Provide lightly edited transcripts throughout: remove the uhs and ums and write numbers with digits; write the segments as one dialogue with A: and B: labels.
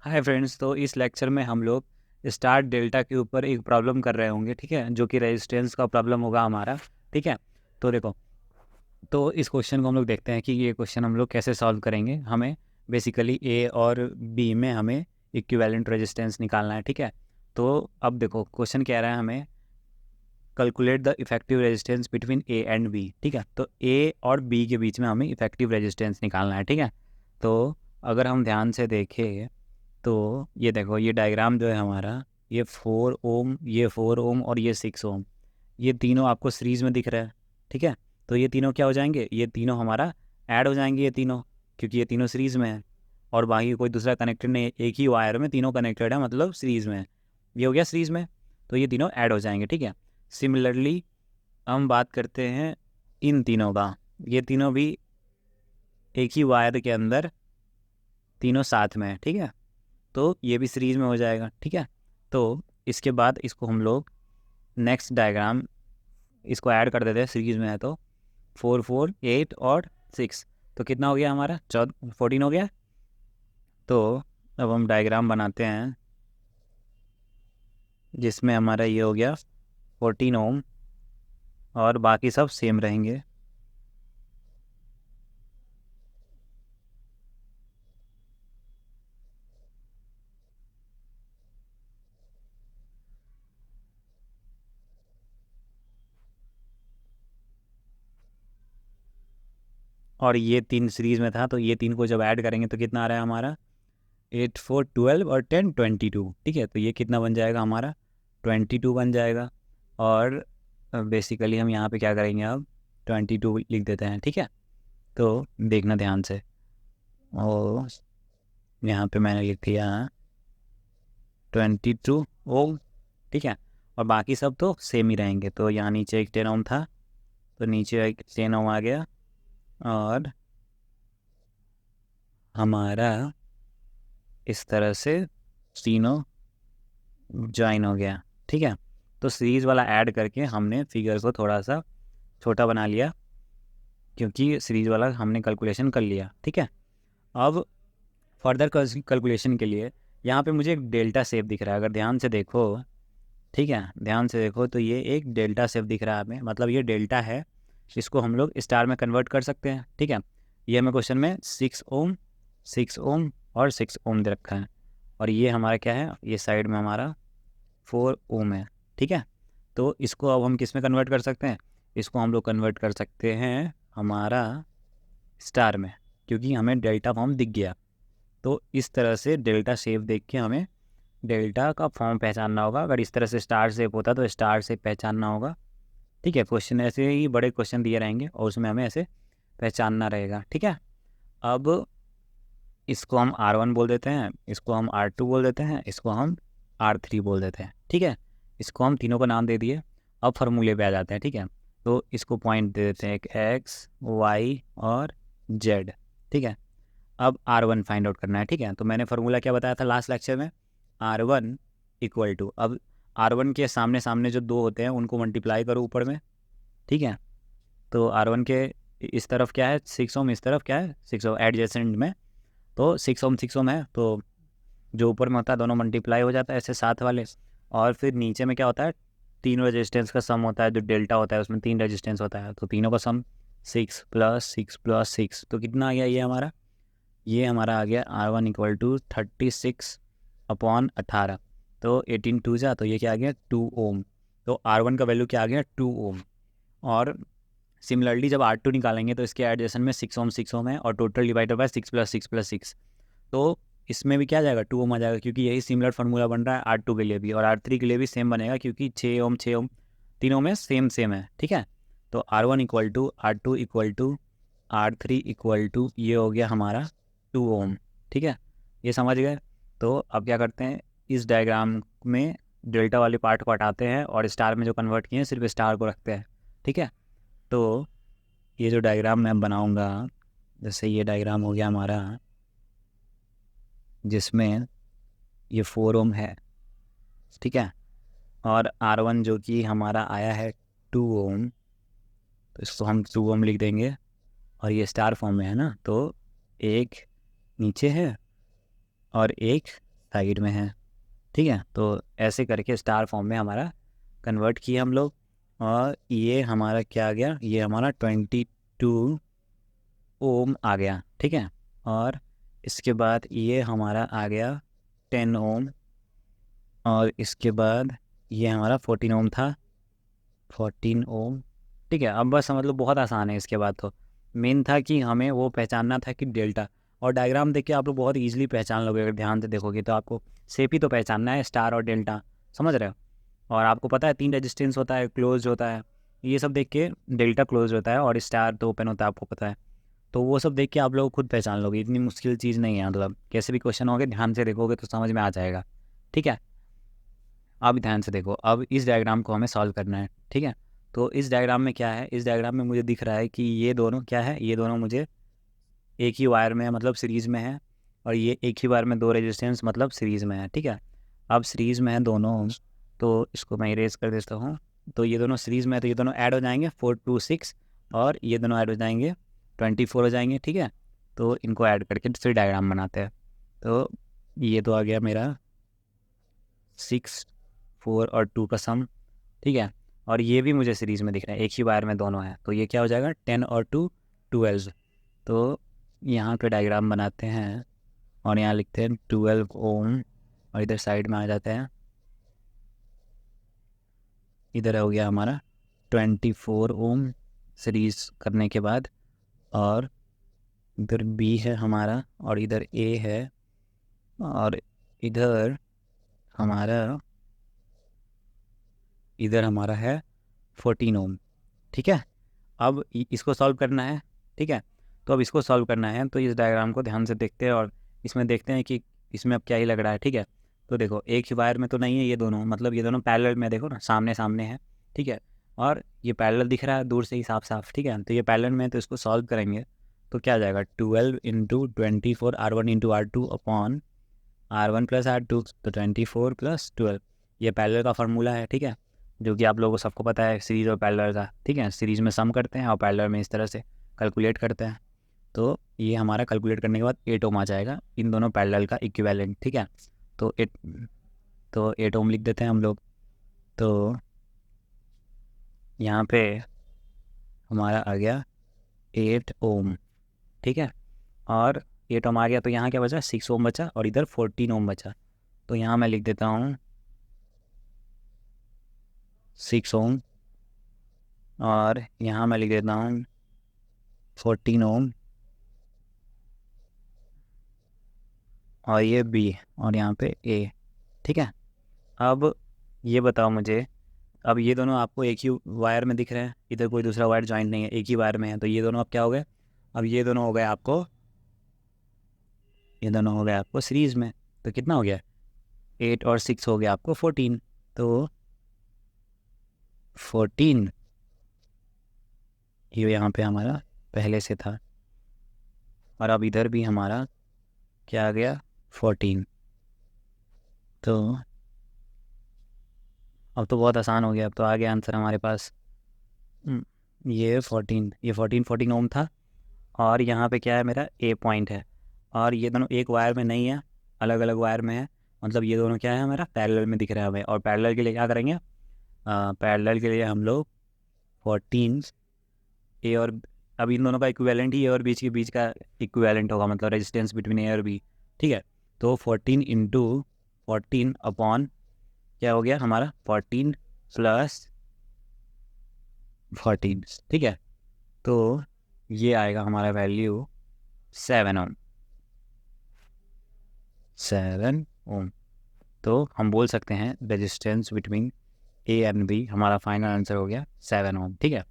A: Hi friends, तो इस lecture में हम लोग स्टार डेल्टा के ऊपर एक प्रॉब्लम कर रहे होंगे, ठीक है, जो कि रेजिस्टेंस का प्रॉब्लम होगा हमारा। ठीक है, तो देखो, तो इस क्वेश्चन को हम लोग देखते हैं कि ये क्वेश्चन हम लोग कैसे सॉल्व करेंगे। हमें बेसिकली ए और बी में हमें इक्विवेलेंट रेजिस्टेंस निकालना है। ठीक है, तो अब देखो क्वेश्चन कह रहा है हमें calculate the effective resistance between A and B. ठीक है, तो ए और बी के बीच में हमें इफेक्टिव रेजिस्टेंस निकालना है। ठीक है, तो अगर हम ध्यान से देखें तो ये देखो, ये डायग्राम जो है हमारा, ये 4 ओम, ये 4 ओम और ये 6 ओम, ये तीनों आपको सीरीज में दिख रहा है। ठीक है, तो ये तीनों क्या हो जाएंगे, ये तीनों हमारा ऐड हो जाएंगे, ये तीनों, क्योंकि ये तीनों सीरीज में है और बाकी कोई दूसरा कनेक्टेड नहीं, एक ही वायर में तीनों कनेक्टेड है, मतलब सीरीज में है। ये हो गया सीरीज में, तो ये तीनों ऐड हो जाएंगे। ठीक है, सिमिलरली हम बात करते हैं इन तीनों का, ये तीनों भी एक ही वायर के अंदर तीनों साथ में है। ठीक है, तो ये भी सीरीज में हो जाएगा। ठीक है, तो इसके बाद इसको हम लोग नेक्स्ट डायग्राम इसको ऐड कर देते हैं, सीरीज में है तो 4 4 8 और 6, तो कितना हो गया हमारा 14 हो गया। तो अब हम डायग्राम बनाते हैं जिसमें हमारा ये हो गया 14 ओम और बाकी सब सेम रहेंगे। और ये तीन सीरीज में था, तो ये तीन को जब ऐड करेंगे तो कितना आ रहा है हमारा 8 4 12 और 10 22। ठीक है, तो ये कितना बन जाएगा हमारा 22 बन जाएगा। और बेसिकली हम यहाँ पे क्या करेंगे, अब 22 लिख देते हैं। ठीक है, तो देखना ध्यान से, और यहाँ पे मैंने लिख दिया 22 ओम। ठीक है, और बाकी सब तो सेम ही रहेंगे। तो यहाँ नीचे एक 10 ओम था, तो नीचे एक 10 ओम आ गया और हमारा इस तरह से तीनों ज्वाइन हो गया। ठीक है, तो सीरीज़ वाला ऐड करके हमने फिगर को थोड़ा सा छोटा बना लिया, क्योंकि सीरीज़ वाला हमने कैलकुलेशन कर लिया। ठीक है, अब फर्दर कैलकुलेशन के लिए यहाँ पे मुझे एक डेल्टा शेप दिख रहा है, अगर ध्यान से देखो। ठीक है, ध्यान से देखो तो ये एक डेल्टा शेप दिख रहा है हमें, मतलब ये डेल्टा है, इसको हम लोग स्टार में कन्वर्ट कर सकते हैं। ठीक है, ये हमें क्वेश्चन में 6 ओम 6 ओम और 6 ओम दे रखा है, और ये हमारा क्या है, ये साइड में हमारा 4 ओम है। ठीक है, तो इसको अब हम किस में कन्वर्ट कर सकते हैं, इसको हम लोग कन्वर्ट कर सकते हैं हमारा स्टार में, क्योंकि हमें डेल्टा फॉर्म दिख गया। तो इस तरह से डेल्टा शेप देख के हमें डेल्टा का फॉर्म पहचानना होगा। अगर इस तरह से स्टार शेप होता तो स्टार शेप पहचानना होगा। ठीक है, क्वेश्चन ऐसे ही बड़े क्वेश्चन दिए रहेंगे और उसमें हमें ऐसे पहचानना रहेगा। ठीक है, अब इसको हम R1 बोल देते हैं, इसको हम R2 बोल देते हैं, इसको हम R3 बोल देते हैं। ठीक है, इसको हम तीनों को नाम दे दिए। अब फार्मूले पे आ जाते हैं। ठीक है, तो इसको पॉइंट दे देते हैं, एक X Y और Z। ठीक है, अब R1 फाइंड आउट करना है। ठीक है, तो मैंने फार्मूला क्या बताया था लास्ट लेक्चर में, R1 इक्वल टू, अब R1 के सामने सामने जो दो होते हैं उनको मल्टीप्लाई करो ऊपर में। ठीक है, तो R1 के इस तरफ क्या है 6 ओम, इस तरफ क्या है 6 ओम, एडजेसेंट में तो 6 ओम 6 ओम है, तो जो ऊपर में होता है दोनों मल्टीप्लाई हो जाता है ऐसे साथ वाले। और फिर नीचे में क्या होता है, तीन रेजिस्टेंस का सम होता है, जो डेल्टा होता है उसमें 3 रेजिस्टेंस होता है, तो तीनों का सम 6 + 6 + 6, तो कितना आ गया ये हमारा आ गया R1 इक्वल टू 36/18। तो 18 2 जा, तो ये क्या आ गया 2 ओम। तो R1 का वैल्यू क्या आ गया 2 ओम। और सिमिलरली जब R2 निकालेंगे तो इसके एडजेसेंट में 6 ओम 6 ओम है, और टोटल डिवाइडेड बाय 6 + 6 + 6, तो इसमें भी क्या आ जाएगा 2 ओम आ जाएगा, क्योंकि यही सिमिलर फार्मूला बन रहा है R2 के लिए भी, और R3 के लिए भी सेम बनेगा, क्योंकि 6 ओम 6 ओम तीनों में सेम सेम है। ठीक है, तो R1 equal to R2 equal to R3 equal to ये हो गया हमारा 2 ओम। ठीक है, ये समझ गए। तो अब क्या करते हैं, इस डायग्राम में डेल्टा वाले पार्ट को हटाते हैं और स्टार में जो कन्वर्ट किए हैं सिर्फ स्टार को रखते हैं। ठीक है, तो ये जो डायग्राम मैं बनाऊंगा, जैसे ये डायग्राम हो गया हमारा, जिसमें ये 4 ओम है। ठीक है, और R1 जो कि हमारा आया है 2 ओम, तो इसको हम 2 ओम लिख देंगे, और ये स्टार फॉर्म में है ना, तो एक नीचे है और एक साइड में है, ठीक है। तो ऐसे करके स्टार फॉर्म में हमारा कन्वर्ट किया हम लोग, और ये हमारा क्या आ गया, ये हमारा 22 ओम आ गया, ठीक है। और इसके बाद ये हमारा आ गया 10 ओम, और इसके बाद ये हमारा 14 ओम था, 14 ओम, ठीक है। अब बस मतलब बहुत आसान है। इसके बाद तो मेन था कि हमें वो पहचानना था कि डेल्टा, और डायग्राम देख के आप लोग बहुत ईजिली पहचान लोगे अगर ध्यान से देखोगे तो। आपको शेप ही तो पहचानना है, स्टार और डेल्टा, समझ रहे हो। और आपको पता है 3 रेजिस्टेंस होता है, क्लोज होता है, ये सब देख के डेल्टा क्लोज होता है और स्टार तो ओपन होता है, आपको पता है। तो वो सब देख के आप लोग खुद पहचान लोगे, इतनी मुश्किल चीज़ नहीं है। मतलब कैसे भी क्वेश्चन होगे ध्यान से देखोगे तो समझ में आ जाएगा, ठीक है। अब ध्यान से देखो, अब इस डायग्राम को हमें सॉल्व करना है, ठीक है। तो इस डायग्राम में क्या है, इस डायग्राम में मुझे दिख रहा है कि ये दोनों क्या है, ये दोनों मुझे एक ही वायर में है, मतलब सीरीज़ में है, और ये एक ही वायर में 2 रेजिस्टेंस मतलब सीरीज़ में है, ठीक है। अब सीरीज़ में है दोनों, तो इसको मैं इरेज कर देता हूँ। तो ये दोनों सीरीज़ में है, तो ये दोनों ऐड हो जाएंगे 4 2 6, और ये दोनों ऐड हो जाएंगे 24 हो जाएंगे, ठीक है। तो इनको ऐड करके फिर डायग्राम बनाते हैं। तो ये तो आ गया मेरा 6 4 और 2 का सम, ठीक है। और ये भी मुझे सीरीज़ में दिख रहा है, एक ही वायर में दोनों है, तो ये क्या हो जाएगा 10 और 2 12। तो यहाँ पे डायग्राम बनाते हैं, और यहाँ लिखते हैं 12 ओम, और इधर साइड में आ जाते हैं, इधर हो गया हमारा 24 ओम सीरीज करने के बाद, और इधर बी है हमारा, और इधर ए है, और इधर हमारा है 14 ओम, ठीक है। अब इसको सॉल्व करना है, ठीक है। तो अब इसको सॉल्व करना है, तो इस डायग्राम को ध्यान से देखते हैं, और इसमें देखते हैं कि इसमें अब क्या ही लग रहा है, ठीक है। तो देखो एक ही वायर में तो नहीं है ये दोनों, मतलब ये दोनों पैरेलल में, देखो ना सामने सामने है, ठीक है। और ये पैरेलल दिख रहा है दूर से ही साफ साफ, ठीक है। तो ये पैरेलल में है, तो इसको सॉल्व करेंगे तो क्या आ जाएगा 12 into 24 R1 into R2 upon R1 plus R2, तो 24 प्लस 12, ये पैरेलल का फार्मूला है, ठीक है, जो कि आप लोगों को सबको पता है सीरीज़ और पैरेलल का, ठीक है। सीरीज़ में सम करते हैं और पैरेलल में इस तरह से कैलकुलेट करते हैं। तो ये हमारा कैलकुलेट करने के बाद 8 ओम आ जाएगा, इन दोनों पैरेलल का इक्विवेलेंट, ठीक है। तो 8 ओम लिख देते हैं हम लोग। तो यहाँ पे हमारा आ गया 8 ओम, ठीक है। और 8 ओम आ गया, तो यहाँ क्या बचा 6 ओम बचा, और इधर 14 ओम बचा। तो यहाँ मैं लिख देता हूँ 6 ओम, और यहाँ मैं लिख देता हूँ 14 ओम, और ये बी, और यहाँ पे ए, ठीक है। अब ये बताओ मुझे, अब ये दोनों आपको एक ही वायर में दिख रहे हैं, इधर कोई दूसरा वायर जॉइंट नहीं है, एक ही वायर में है, तो ये दोनों अब क्या हो गए, अब ये दोनों हो गए आपको, ये दोनों हो गए आपको सीरीज में। तो कितना हो गया 8 और 6 हो गया आपको 14, तो 14 ये यहाँ पे हमारा पहले से था, और अब इधर भी हमारा क्या आ गया 14। तो अब तो बहुत आसान हो गया, अब तो आ गया आंसर हमारे पास। ये 14 ओम था, और यहाँ पे क्या है मेरा ए पॉइंट है, और ये दोनों एक वायर में नहीं है, अलग अलग वायर में है, मतलब ये दोनों क्या है हमारा पैरेलल में दिख रहा है हमें। और पैरेलल के लिए क्या करेंगे, पैरेलल के लिए हम लोग 14 ए और, अब इन दोनों का इक्विवेलेंट ही ए और बीच के बीच का इक्विवेलेंट होगा, मतलब रेजिस्टेंस बिटवीन ए और बी, ठीक है। तो 14 इंटू 14 अपॉन क्या हो गया हमारा 14 प्लस 14, ठीक है। तो ये आएगा हमारा वैल्यू 7 ओम। तो हम बोल सकते हैं resistance between A and B, हमारा फाइनल आंसर हो गया 7 ओम, ठीक है।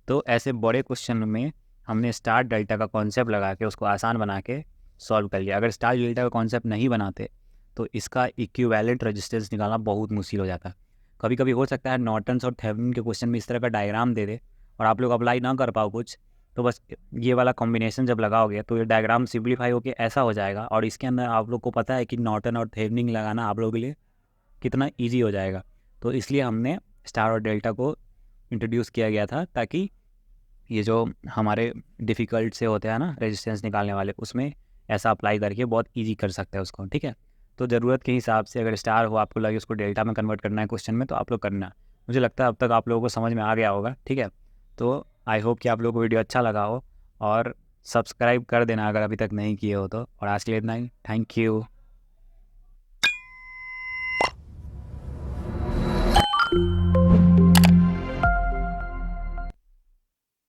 A: तो ऐसे बड़े क्वेश्चन में हमने स्टार डेल्टा का कॉन्सेप्ट लगा के उसको आसान बना के सॉल्व कर लिया। अगर स्टार डेल्टा का कॉन्सेप्ट नहीं बनाते तो इसका इक्विवेलेंट रेजिस्टेंस निकालना बहुत मुश्किल हो जाता। कभी कभी हो सकता है नॉर्टन्स और थेवेनिन के क्वेश्चन में इस तरह का डायग्राम दे दे और आप लोग अप्लाई ना कर पाओ कुछ, तो बस ये वाला कॉम्बिनेशन जब लगाओगे तो ये डायग्राम सिंप्लीफाई होकर ऐसा हो जाएगा, और इसके अंदर आप लोग को पता है कि नॉर्टन और थेवेनिन लगाना आप लोगों के लिए कितना ईजी हो जाएगा। तो इसलिए हमने स्टार और डेल्टा को इंट्रोड्यूस किया गया था, ताकि ये जो हमारे डिफ़िकल्ट से होते हैं ना रेजिस्टेंस निकालने वाले, उसमें ऐसा अप्लाई करके बहुत इजी कर सकते हैं उसको, ठीक है। तो ज़रूरत के हिसाब से अगर स्टार हो, आपको लगे उसको डेल्टा में कन्वर्ट करना है क्वेश्चन में, तो आप लोग करना। मुझे लगता है अब तक आप लोगों को समझ में आ गया होगा, ठीक है। तो आई होप कि आप लोगों को वीडियो अच्छा लगा हो, और सब्सक्राइब कर देना अगर अभी तक नहीं किए हो तो। और आज के लिए इतना ही, थैंक यू।